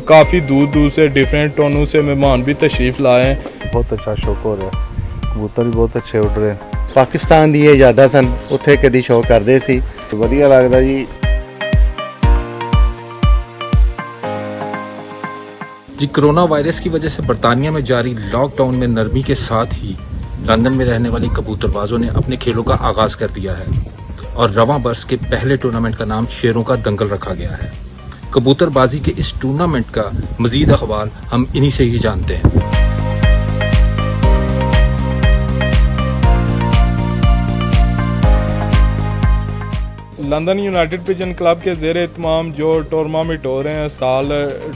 काफ़ी दूर दूर से डिफरेंट टोनों से मेहमान भी तशरीफ़ लाए हैं। बहुत अच्छा शौक हो रहा है, कबूतर भी बहुत अच्छे उड़ रहे हैं। पाकिस्तान दी ਇਹ ਯਾਦਾਂ ਸਨ, ਉੱਥੇ ਕਦੀ ਸ਼ੌਕ ਕਰਦੇ ਸੀ। ਵਧੀਆ ਲੱਗਦਾ ਜੀ। जी कोरोना वायरस की वजह से बरतानिया में जारी लॉकडाउन में नरमी के साथ ही लंदन में रहने वाली कबूतरबाजों ने अपने खेलों का आगाज कर दिया है और रवां बरस के पहले टूर्नामेंट का नाम शेरों का दंगल रखा गया है। कबूतरबाजी के इस टूर्नामेंट का मजीद अखबार हम इन्हीं से ही जानते हैं। लंदन यूनाइटेड पिजन क्लब के ज़ेर एहतमाम जो टूर्नामेंट हो रहे हैं साल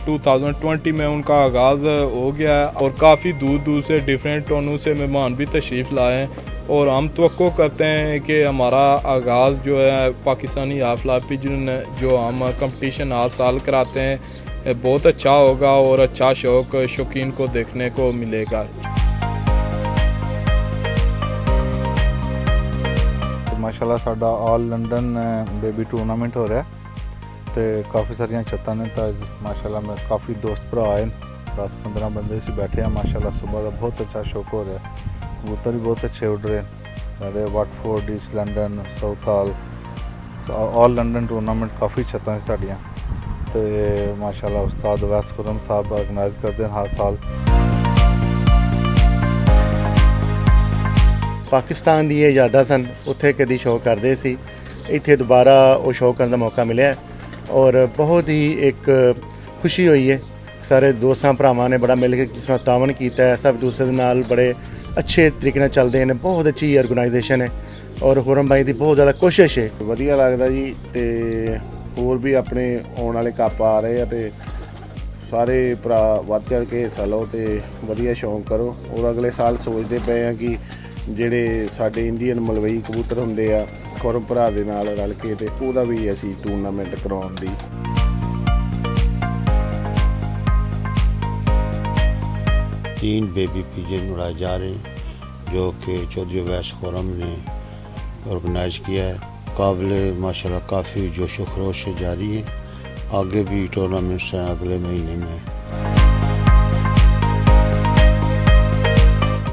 2020 में उनका आगाज़ हो गया है और काफ़ी दूर दूर से डिफरेंट टोनों से मेहमान भी तशरीफ़ लाए हैं और हम तवक्को करते हैं कि हमारा आगाज़ जो है पाकिस्तानी हाफला पिजन जो हम कंपटीशन हर साल कराते हैं बहुत अच्छा होगा और अच्छा शौक शौकीन को देखने को मिलेगा। माशाल्लाह साडा ऑल लंडन बेबी टूर्नामेंट हो रहा है तो काफ़ी सारिया छत्तां ने तो माशाल्लाह में काफ़ी दोस्त भरा आए 10-15 बंदे से बैठे हैं। माशाल्लाह सुबह का बहुत अच्छा शौक हो रहा है, कबूतर भी बहुत अच्छे उड़ रहे हैं। साढ़े Watford east London south hall all London tournament काफ़ी छत्तां साड़ियाँ तो माशाल्लाह उस्ताद वैस खुरम साहब ऑर्गेनाइज करते हैं हर साल। ਪਾਕਿਸਤਾਨ ਦੀ ਇਹ ਯਾਦਾਂ ਸਨ, ਉੱਥੇ ਕਦੀ ਸ਼ੌਕ ਕਰਦੇ ਸੀ। ਇੱਥੇ ਦੁਬਾਰਾ ਉਹ ਸ਼ੌਕ ਕਰਨ ਦਾ ਮੌਕਾ ਮਿਲਿਆ ਔਰ ਬਹੁਤ ਹੀ ਇੱਕ ਖੁਸ਼ੀ ਹੋਈ ਹੈ। ਸਾਰੇ ਦੋਸਤਾਂ ਭਰਾਵਾਂ ਨੇ ਬੜਾ ਮਿਲ ਕੇ ਜਿਸ ਤਰ੍ਹਾਂ ਤਾਵਨ ਕੀਤਾ ਹੈ, ਸਭ ਦੂਸਰੇ ਦੇ ਨਾਲ ਬੜੇ ਅੱਛੇ ਤਰੀਕੇ ਨਾਲ ਚੱਲਦੇ ਨੇ। ਬਹੁਤ ਅੱਛੀ ਆਰਗੇਨਾਈਜੇਸ਼ਨ ਹੈ ਔਰ ਖੁਰਮ ਭਾਈ ਦੀ ਬਹੁਤ ਜ਼ਿਆਦਾ ਕੋਸ਼ਿਸ਼ ਹੈ। ਵਧੀਆ ਲੱਗਦਾ ਜੀ ਤੇ ਹੋਰ ਵੀ ਆਪਣੇ ਆਉਣ ਵਾਲੇ ਕੱਪ ਆ ਰਹੇ ਆ ਤੇ ਸਾਰੇ ਭਰਾ ਵੱਧ ਚੜ੍ਹ ਕੇ ਹਿੱਸਾ ਲਓ ਤੇ ਵਧੀਆ ਸ਼ੌਂਕ ਕਰੋ ਔਰ ਅਗਲੇ ਸਾਲ ਸੋਚਦੇ ਪਏ ਆ ਕਿ ਜਿਹੜੇ ਸਾਡੇ ਇੰਡੀਅਨ ਮਲਵਈ ਕਬੂਤਰ ਹੁੰਦੇ ਆ ਖੁਰਮ ਭਰਾ ਦੇ ਨਾਲ ਰਲ ਕੇ ਤੇ ਉਹਦਾ ਵੀ ਅਸੀਂ ਟੂਰਨਾਮੈਂਟ ਕਰਾਉਣ ਦੀ। तीन बेबी पिजन उड़ाए जा रहे हैं जो कि चौधरी वैस खुरम ने ऑर्गेनाइज किया है। मुकाबले माशाल्लाह काफ़ी जोशो खरोश से जारी है। आगे भी टूर्नामेंट्स हैं अगले महीने में।